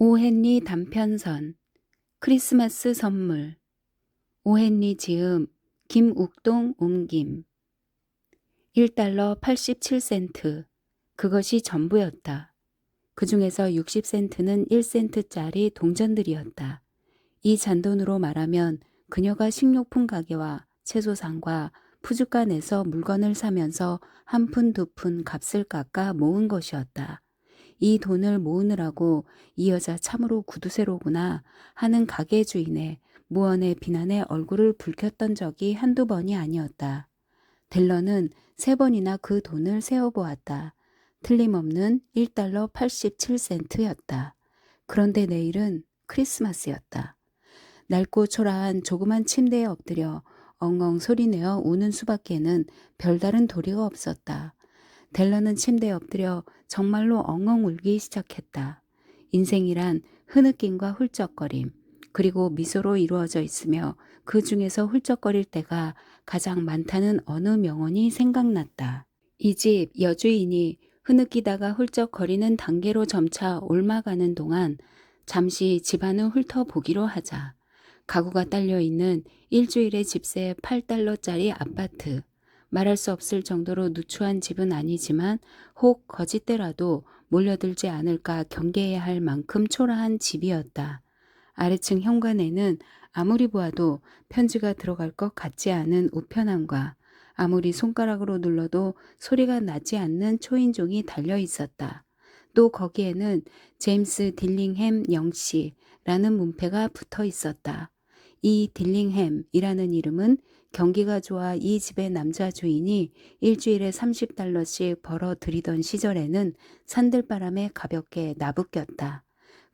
오헨리 단편선 크리스마스 선물 오헨리 지음 김욱동 옮김 1달러 87센트 그것이 전부였다. 그 중에서 60센트는 1센트짜리 동전들이었다. 이 잔돈으로 말하면 그녀가 식료품 가게와 채소상과 푸주가 내서 물건을 사면서 한 푼 두 푼 값을 깎아 모은 것이었다. 이 돈을 모으느라고 이 여자 참으로 구두쇠로구나 하는 가게 주인의 무언의 비난에 얼굴을 붉혔던 적이 한두 번이 아니었다. 델러는 3번이나 그 돈을 세어보았다. 틀림없는 1달러 87센트였다. 그런데 내일은 크리스마스였다. 낡고 초라한 조그만 침대에 엎드려 엉엉 소리내어 우는 수밖에는 별다른 도리가 없었다. 델러는 침대에 엎드려 정말로 엉엉 울기 시작했다. 인생이란 흐느낌과 훌쩍거림, 그리고 미소로 이루어져 있으며 그 중에서 훌쩍거릴 때가 가장 많다는 어느 명언이 생각났다. 이 집 여주인이 흐느끼다가 훌쩍거리는 단계로 점차 옮아가는 동안 잠시 집안을 훑어보기로 하자. 가구가 딸려있는 일주일의 집세 8달러짜리 아파트. 말할 수 없을 정도로 누추한 집은 아니지만 혹 거짓대라도 몰려들지 않을까 경계해야 할 만큼 초라한 집이었다. 아래층 현관에는 아무리 보아도 편지가 들어갈 것 같지 않은 우편함과 아무리 손가락으로 눌러도 소리가 나지 않는 초인종이 달려 있었다. 또 거기에는 제임스 딜링햄 영씨라는 문패가 붙어 있었다. 이 딜링햄이라는 이름은 경기가 좋아 이 집의 남자 주인이 일주일에 30달러씩 벌어들이던 시절에는 산들바람에 가볍게 나부꼈다.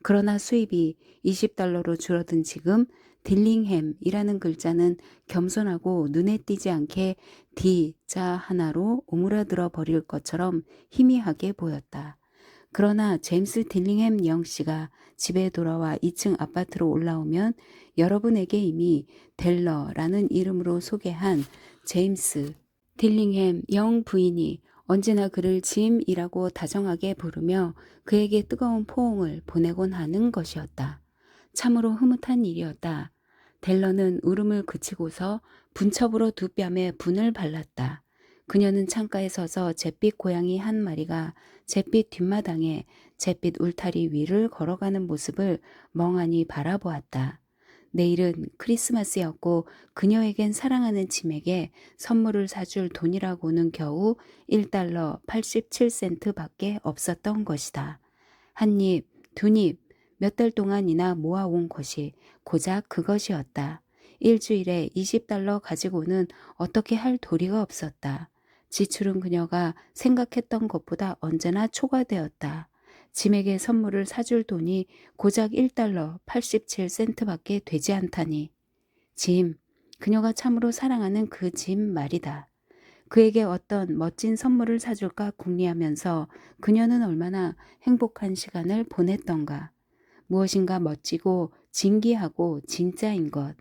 그러나 수입이 20달러로 줄어든 지금 딜링햄이라는 글자는 겸손하고 눈에 띄지 않게 D자 하나로 오므라들어 버릴 것처럼 희미하게 보였다. 그러나 제임스 딜링햄 영씨가 집에 돌아와 2층 아파트로 올라오면 여러분에게 이미 델러라는 이름으로 소개한 제임스 딜링햄 영 부인이 언제나 그를 짐이라고 다정하게 부르며 그에게 뜨거운 포옹을 보내곤 하는 것이었다. 참으로 흐뭇한 일이었다. 델러는 울음을 그치고서 분첩으로 두 뺨에 분을 발랐다. 그녀는 창가에 서서 잿빛 고양이 한 마리가 잿빛 뒷마당에 잿빛 울타리 위를 걸어가는 모습을 멍하니 바라보았다. 내일은 크리스마스였고 그녀에겐 사랑하는 짐에게 선물을 사줄 돈이라고는 겨우 1달러 87센트밖에 없었던 것이다. 한 입, 두 입, 몇 달 동안이나 모아온 것이 고작 그것이었다. 일주일에 20달러 가지고는 어떻게 할 도리가 없었다. 지출은 그녀가 생각했던 것보다 언제나 초과되었다. 짐에게 선물을 사줄 돈이 고작 1달러 87센트밖에 되지 않다니. 짐, 그녀가 참으로 사랑하는 그 짐 말이다. 그에게 어떤 멋진 선물을 사줄까 궁리하면서 그녀는 얼마나 행복한 시간을 보냈던가. 무엇인가 멋지고 진기하고 진짜인 것,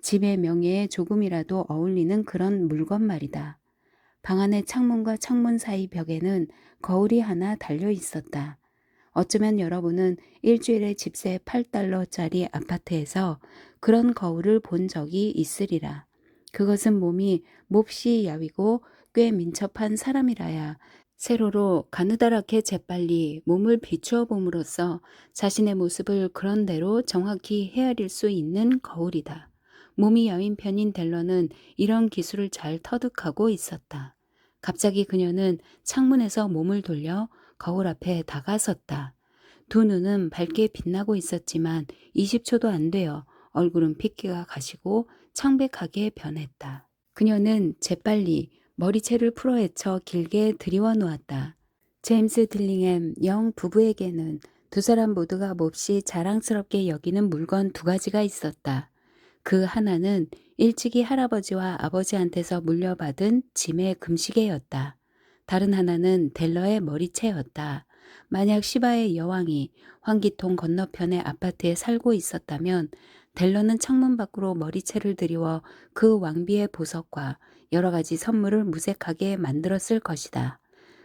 집의 명예에 조금이라도 어울리는 그런 물건 말이다. 방 안의 창문과 창문 사이 벽에는 거울이 하나 달려 있었다. 어쩌면 여러분은 일주일에 집세 8달러짜리 아파트에서 그런 거울을 본 적이 있으리라. 그것은 몸이 몹시 야위고 꽤 민첩한 사람이라야 세로로 가느다랗게 재빨리 몸을 비추어 봄으로써 자신의 모습을 그런대로 정확히 헤아릴 수 있는 거울이다. 몸이 여인 편인 델러는 이런 기술을 잘 터득하고 있었다. 갑자기 그녀는 창문에서 몸을 돌려 거울 앞에 다가섰다. 두 눈은 밝게 빛나고 있었지만 20초도 안 되어 얼굴은 핏기가 가시고 창백하게 변했다. 그녀는 재빨리 머리채를 풀어헤쳐 길게 들이워 놓았다. 제임스 딜링햄 영 부부에게는 두 사람 모두가 몹시 자랑스럽게 여기는 물건 두 가지가 있었다. 그 하나는 일찍이 할아버지와 아버지한테서 물려받은 짐의 금시계였다. 다른 하나는 델러의 머리채였다. 만약 시바의 여왕이 환기통 건너편의 아파트에 살고 있었다면 델러는 창문 밖으로 머리채를 들이워 그 왕비의 보석과 여러 가지 선물을 무색하게 만들었을 것이다.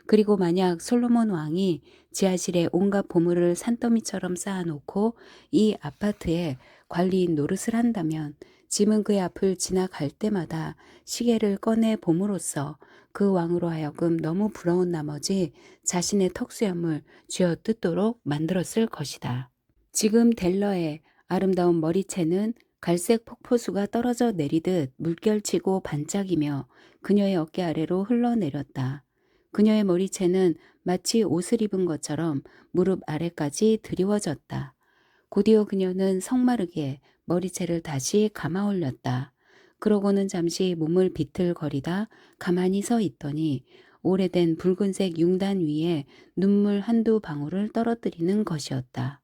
그리고 만약 솔로몬 왕이 지하실에 온갖 보물을 산더미처럼 쌓아놓고 이 아파트에 관리인 노릇을 한다면 짐은 그의 앞을 지나갈 때마다 시계를 꺼내 봄으로써 그 왕으로 하여금 너무 부러운 나머지 자신의 턱수염을 쥐어뜯도록 만들었을 것이다. 지금 델러의 아름다운 머리채는 갈색 폭포수가 떨어져 내리듯 물결치고 반짝이며 그녀의 어깨 아래로 흘러내렸다. 그녀의 머리채는 마치 옷을 입은 것처럼 무릎 아래까지 드리워졌다. 곧이어 그녀는 성마르게 머리채를 다시 감아 올렸다. 그러고는 잠시 몸을 비틀거리다 가만히 서 있더니 오래된 붉은색 융단 위에 눈물 한두 방울을 떨어뜨리는 것이었다.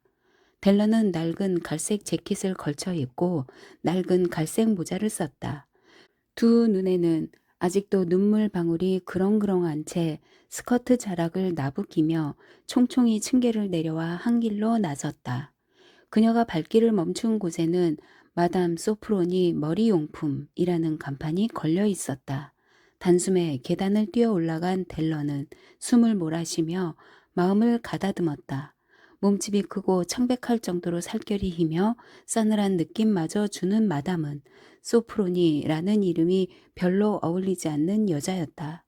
델러는 낡은 갈색 재킷을 걸쳐 입고 낡은 갈색 모자를 썼다. 두 눈에는 아직도 눈물 방울이 그렁그렁한 채 스커트 자락을 나부끼며 총총히 층계를 내려와 한 길로 나섰다. 그녀가 발길을 멈춘 곳에는 마담 소프로니 머리용품이라는 간판이 걸려 있었다. 단숨에 계단을 뛰어 올라간 델러는 숨을 몰아쉬며 마음을 가다듬었다. 몸집이 크고 창백할 정도로 살결이 희며 싸늘한 느낌마저 주는 마담은 소프로니라는 이름이 별로 어울리지 않는 여자였다.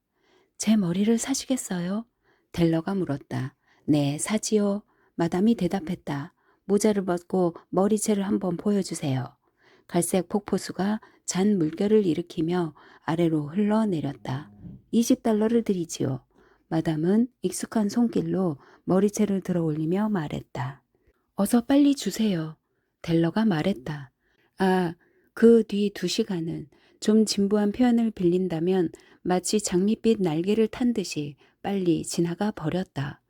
제 머리를 사시겠어요? 델러가 물었다. 네, 사지요. 마담이 대답했다. 모자를 벗고 머리채를 한번 보여주세요. 갈색 폭포수가 잔 물결을 일으키며 아래로 흘러내렸다. 20달러를 드리지요. 마담은 익숙한 손길로 머리채를 들어 올리며 말했다. 어서 빨리 주세요. 델러가 말했다. 아, 그 뒤 2시간은 좀 진부한 표현을 빌린다면 마치 장밋빛 날개를 탄 듯이 빨리 지나가 버렸다.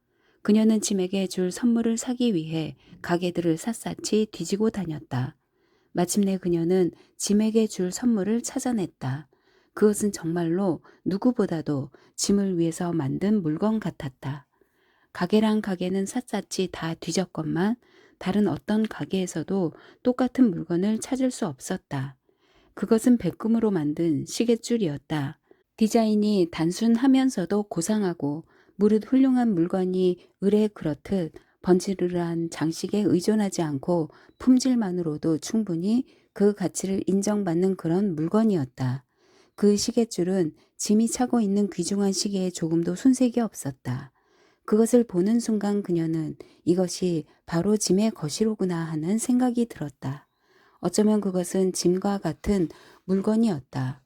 그녀는 짐에게 줄 선물을 사기 위해 가게들을 샅샅이 뒤지고 다녔다. 마침내 그녀는 짐에게 줄 선물을 찾아냈다. 그것은 정말로 누구보다도 짐을 위해서 만든 물건 같았다. 가게랑 가게는 샅샅이 다 뒤졌건만 다른 어떤 가게에서도 똑같은 물건을 찾을 수 없었다. 그것은 백금으로 만든 시계줄이었다. 디자인이 단순하면서도 고상하고 무릇 훌륭한 물건이 을에 그렇듯 번지르르한 장식에 의존하지 않고 품질만으로도 충분히 그 가치를 인정받는 그런 물건이었다. 그 시계줄은 짐이 차고 있는 귀중한 시계에 조금도 손색이 없었다. 그것을 보는 순간 그녀는 이것이 바로 짐의 것이로구나 하는 생각이 들었다. 어쩌면 그것은 짐과 같은 물건이었다.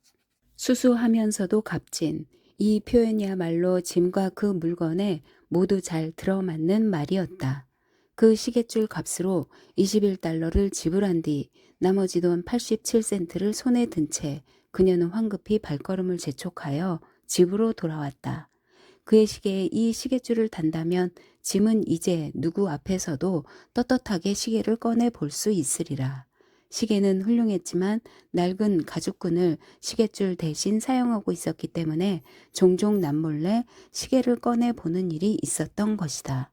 수수하면서도 값진 이 표현이야말로 짐과 그 물건에 모두 잘 들어맞는 말이었다. 그 시계줄 값으로 21달러를 지불한 뒤 나머지 돈 87센트를 손에 든 채 그녀는 황급히 발걸음을 재촉하여 집으로 돌아왔다. 그의 시계에 이 시계줄을 단다면 짐은 이제 누구 앞에서도 떳떳하게 시계를 꺼내 볼 수 있으리라. 시계는 훌륭했지만 낡은 가죽끈을 시계줄 대신 사용하고 있었기 때문에 종종 남몰래 시계를 꺼내 보는 일이 있었던 것이다.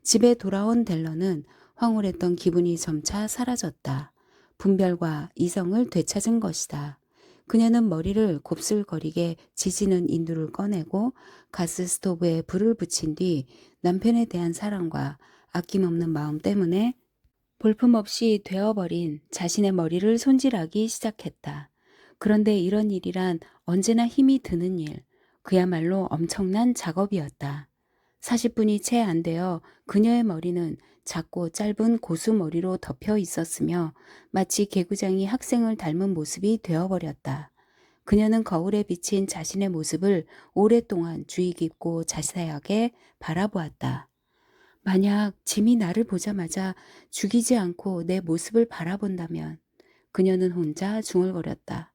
집에 돌아온 델러는 황홀했던 기분이 점차 사라졌다. 분별과 이성을 되찾은 것이다. 그녀는 머리를 곱슬거리게 지지는 인두를 꺼내고 가스 스토브에 불을 붙인 뒤 남편에 대한 사랑과 아낌없는 마음 때문에 볼품없이 되어버린 자신의 머리를 손질하기 시작했다. 그런데 이런 일이란 언제나 힘이 드는 일, 그야말로 엄청난 작업이었다. 40분이 채 안 되어 그녀의 머리는 작고 짧은 고수머리로 덮여 있었으며 마치 개구장이 학생을 닮은 모습이 되어버렸다. 그녀는 거울에 비친 자신의 모습을 오랫동안 주의 깊고 자세하게 바라보았다. 만약 짐이 나를 보자마자 죽이지 않고 내 모습을 바라본다면 그녀는 혼자 중얼거렸다.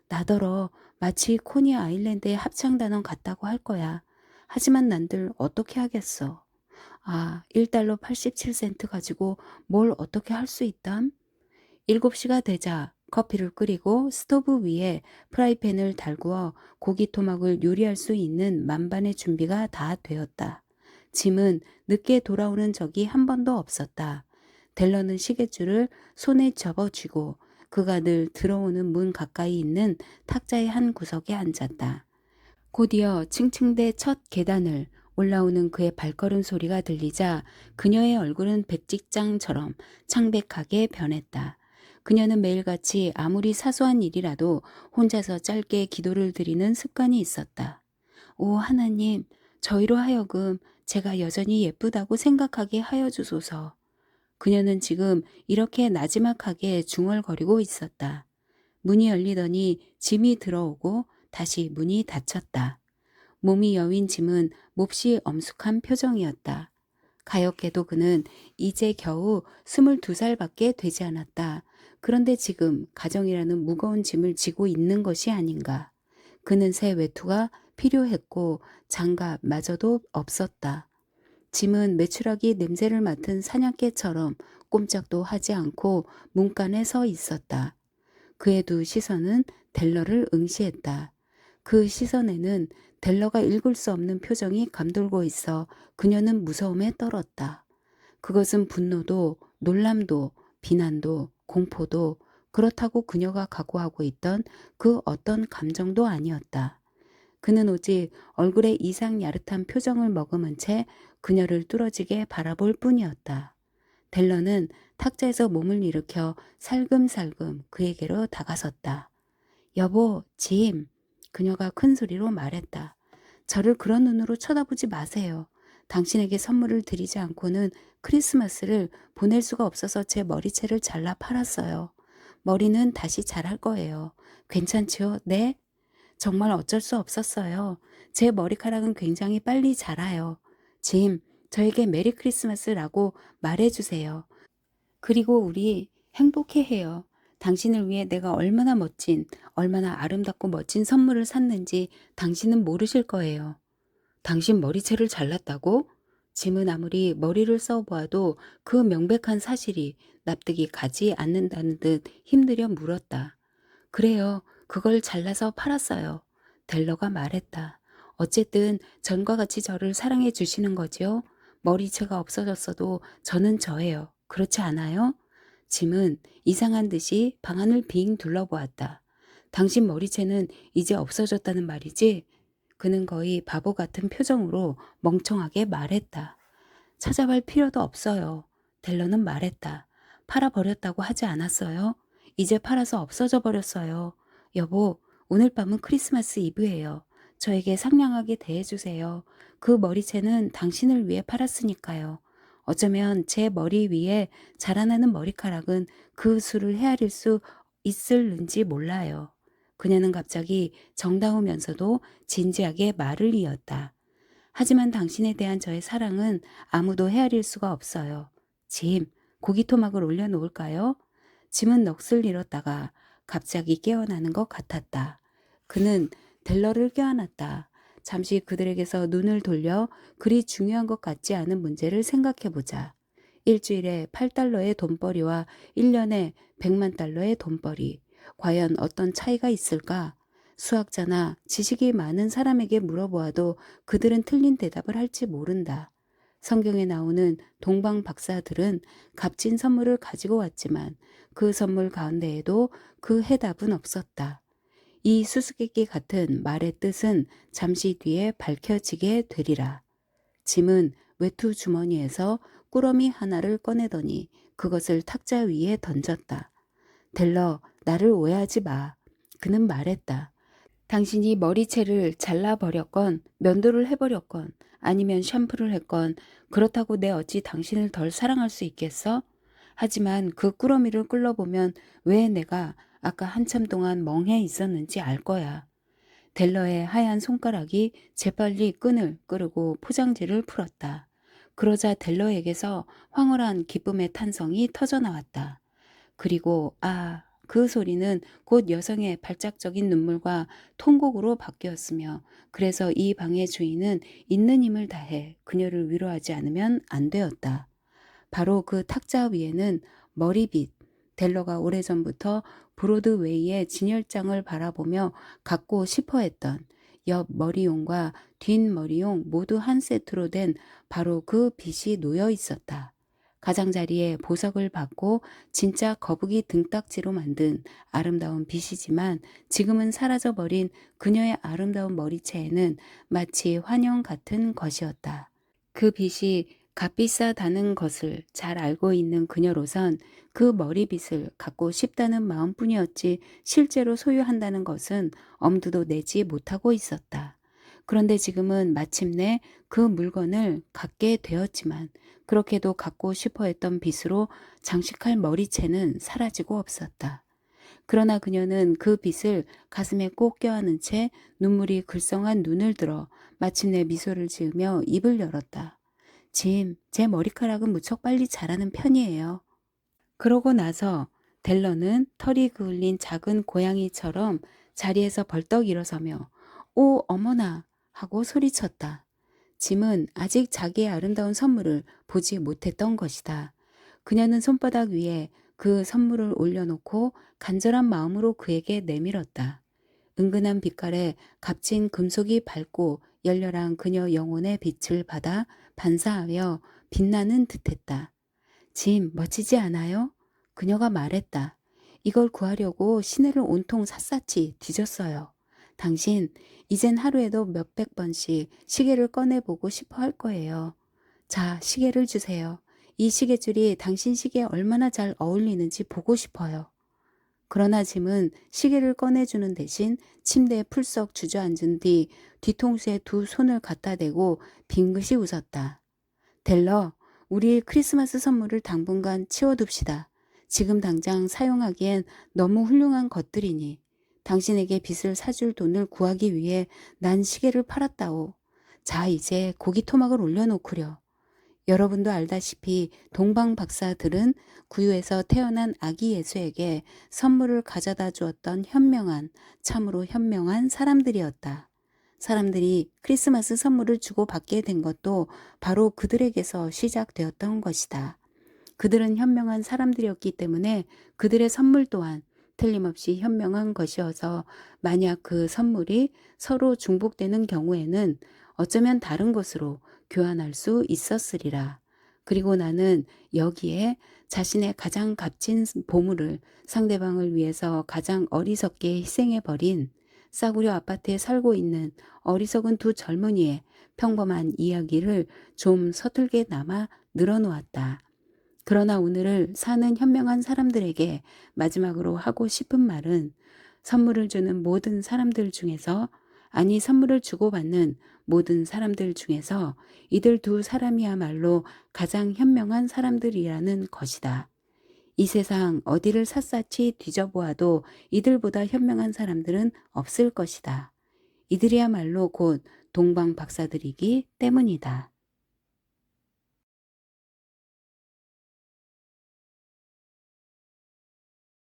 나더러 마치 코니 아일랜드의 합창단원 같다고 할 거야. 하지만 난들 어떻게 하겠어. 아, 1달러 87센트 가지고 뭘 어떻게 할 수 있담? 7시가 되자 커피를 끓이고 스토브 위에 프라이팬을 달구어 고기 토막을 요리할 수 있는 만반의 준비가 다 되었다. 짐은 늦게 돌아오는 적이 한 번도 없었다. 델러는 시계줄을 손에 접어쥐고 그가 늘 들어오는 문 가까이 있는 탁자의 한 구석에 앉았다. 곧이어 층층대 첫 계단을 올라오는 그의 발걸음 소리가 들리자 그녀의 얼굴은 백직장처럼 창백하게 변했다. 그녀는 매일같이 아무리 사소한 일이라도 혼자서 짧게 기도를 드리는 습관이 있었다. 오 하나님, 저희로 하여금 제가 여전히 예쁘다고 생각하게 하여 주소서. 그녀는 지금 이렇게 나지막하게 중얼거리고 있었다. 문이 열리더니 짐이 들어오고 다시 문이 닫혔다. 몸이 여윈 짐은 몹시 엄숙한 표정이었다. 가엾게도 그는 이제 겨우 22살밖에 되지 않았다. 그런데 지금 가정이라는 무거운 짐을 지고 있는 것이 아닌가. 그는 새 외투가 필요했고 장갑마저도 없었다. 짐은 메추라기 냄새를 맡은 사냥개처럼 꼼짝도 하지 않고 문간에 서 있었다. 그의 두 시선은 델러를 응시했다. 그 시선에는 델러가 읽을 수 없는 표정이 감돌고 있어 그녀는 무서움에 떨었다. 그것은 분노도 놀람도 비난도 공포도 그렇다고 그녀가 각오하고 있던 그 어떤 감정도 아니었다. 그는 오직 얼굴에 이상 야릇한 표정을 머금은 채 그녀를 뚫어지게 바라볼 뿐이었다. 델러는 탁자에서 몸을 일으켜 살금살금 그에게로 다가섰다. 여보, 짐. 그녀가 큰 소리로 말했다. 저를 그런 눈으로 쳐다보지 마세요. 당신에게 선물을 드리지 않고는 크리스마스를 보낼 수가 없어서 제 머리채를 잘라 팔았어요. 머리는 다시 자랄 거예요. 괜찮지요? 네? 정말 어쩔 수 없었어요. 제 머리카락은 굉장히 빨리 자라요. 짐, 저에게 메리 크리스마스라고 말해주세요. 그리고 우리 행복해 해요. 당신을 위해 내가 얼마나 멋진, 얼마나 아름답고 멋진 선물을 샀는지 당신은 모르실 거예요. 당신 머리채를 잘랐다고? 짐은 아무리 머리를 써보아도 그 명백한 사실이 납득이 가지 않는다는 듯 힘들여 물었다. 그래요. 그걸 잘라서 팔았어요. 델러가 말했다. 어쨌든 전과 같이 저를 사랑해 주시는 거지요? 머리채가 없어졌어도 저는 저예요. 그렇지 않아요? 짐은 이상한 듯이 방안을 빙 둘러보았다. 당신 머리채는 이제 없어졌다는 말이지? 그는 거의 바보 같은 표정으로 멍청하게 말했다. 찾아갈 필요도 없어요. 델러는 말했다. 팔아버렸다고 하지 않았어요? 이제 팔아서 없어져 버렸어요. 여보, 오늘 밤은 크리스마스 이브예요. 저에게 상냥하게 대해주세요. 그 머리채는 당신을 위해 팔았으니까요. 어쩌면 제 머리 위에 자라나는 머리카락은 그 수를 헤아릴 수 있을는지 몰라요. 그녀는 갑자기 정다우면서도 진지하게 말을 이었다. 하지만 당신에 대한 저의 사랑은 아무도 헤아릴 수가 없어요. 짐, 고기 토막을 올려놓을까요? 짐은 넋을 잃었다가 갑자기 깨어나는 것 같았다. 그는 델러를 껴안았다. 잠시 그들에게서 눈을 돌려 그리 중요한 것 같지 않은 문제를 생각해보자. 일주일에 8달러의 돈벌이와 1년에 100만 달러의 돈벌이. 과연 어떤 차이가 있을까? 수학자나 지식이 많은 사람에게 물어보아도 그들은 틀린 대답을 할지 모른다. 성경에 나오는 동방 박사들은 값진 선물을 가지고 왔지만 그 선물 가운데에도 그 해답은 없었다. 이 수수께끼 같은 말의 뜻은 잠시 뒤에 밝혀지게 되리라. 짐은 외투 주머니에서 꾸러미 하나를 꺼내더니 그것을 탁자 위에 던졌다. 델러, 나를 오해하지 마. 그는 말했다. 당신이 머리채를 잘라버렸건 면도를 해버렸건 아니면 샴푸를 했건 그렇다고 내 어찌 당신을 덜 사랑할 수 있겠어? 하지만 그 꾸러미를 끌러보면 왜 내가 아까 한참 동안 멍해 있었는지 알 거야. 델러의 하얀 손가락이 재빨리 끈을 끄르고 포장지를 풀었다. 그러자 델러에게서 황홀한 기쁨의 탄성이 터져나왔다. 그리고 그 소리는 곧 여성의 발작적인 눈물과 통곡으로 바뀌었으며 그래서 이 방의 주인은 있는 힘을 다해 그녀를 위로하지 않으면 안 되었다. 바로 그 탁자 위에는 머리빗, 델러가 오래전부터 브로드웨이의 진열장을 바라보며 갖고 싶어 했던 옆 머리용과 뒷 머리용 모두 한 세트로 된 바로 그 빗이 놓여 있었다. 가장자리에 보석을 받고 진짜 거북이 등딱지로 만든 아름다운 빗이지만 지금은 사라져버린 그녀의 아름다운 머리채에는 마치 환영 같은 것이었다. 그 빗이 값비싸다는 것을 잘 알고 있는 그녀로선 그 머리빗을 갖고 싶다는 마음뿐이었지 실제로 소유한다는 것은 엄두도 내지 못하고 있었다. 그런데 지금은 마침내 그 물건을 갖게 되었지만 그렇게도 갖고 싶어 했던 빗으로 장식할 머리채는 사라지고 없었다. 그러나 그녀는 그 빗을 가슴에 꼭 껴안은 채 눈물이 글썽한 눈을 들어 마침내 미소를 지으며 입을 열었다. 짐, 제 머리카락은 무척 빨리 자라는 편이에요. 그러고 나서 델러는 털이 그을린 작은 고양이처럼 자리에서 벌떡 일어서며 오, 어머나! 하고 소리쳤다. 짐은 아직 자기의 아름다운 선물을 보지 못했던 것이다. 그녀는 손바닥 위에 그 선물을 올려놓고 간절한 마음으로 그에게 내밀었다. 은근한 빛깔에 값진 금속이 밝고 열렬한 그녀 영혼의 빛을 받아 반사하여 빛나는 듯했다. 짐, 멋지지 않아요? 그녀가 말했다. 이걸 구하려고 시내를 온통 샅샅이 뒤졌어요. 당신, 이젠 하루에도 몇백 번씩 시계를 꺼내보고 싶어 할 거예요. 자, 시계를 주세요. 이 시계줄이 당신 시계에 얼마나 잘 어울리는지 보고 싶어요. 그러나 짐은 시계를 꺼내주는 대신 침대에 풀썩 주저앉은 뒤 뒤통수에 두 손을 갖다 대고 빙긋이 웃었다. 델러, 우리 크리스마스 선물을 당분간 치워둡시다. 지금 당장 사용하기엔 너무 훌륭한 것들이니 당신에게 빚을 사줄 돈을 구하기 위해 난 시계를 팔았다오. 자, 이제 고기 토막을 올려놓구려. 여러분도 알다시피 동방 박사들은 구유에서 태어난 아기 예수에게 선물을 가져다 주었던 현명한, 참으로 현명한 사람들이었다. 사람들이 크리스마스 선물을 주고받게 된 것도 바로 그들에게서 시작되었던 것이다. 그들은 현명한 사람들이었기 때문에 그들의 선물 또한 틀림없이 현명한 것이어서 만약 그 선물이 서로 중복되는 경우에는 어쩌면 다른 것으로 교환할 수 있었으리라. 그리고 나는 여기에 자신의 가장 값진 보물을 상대방을 위해서 가장 어리석게 희생해버린 싸구려 아파트에 살고 있는 어리석은 두 젊은이의 평범한 이야기를 좀 서툴게 남아 늘어놓았다. 그러나 오늘을 사는 현명한 사람들에게 마지막으로 하고 싶은 말은 선물을 주는 모든 사람들 중에서, 아니 선물을 주고받는 모든 사람들 중에서 이들 두 사람이야말로 가장 현명한 사람들이라는 것이다. 이 세상 어디를 샅샅이 뒤져보아도 이들보다 현명한 사람들은 없을 것이다. 이들이야말로 곧 동방 박사들이기 때문이다.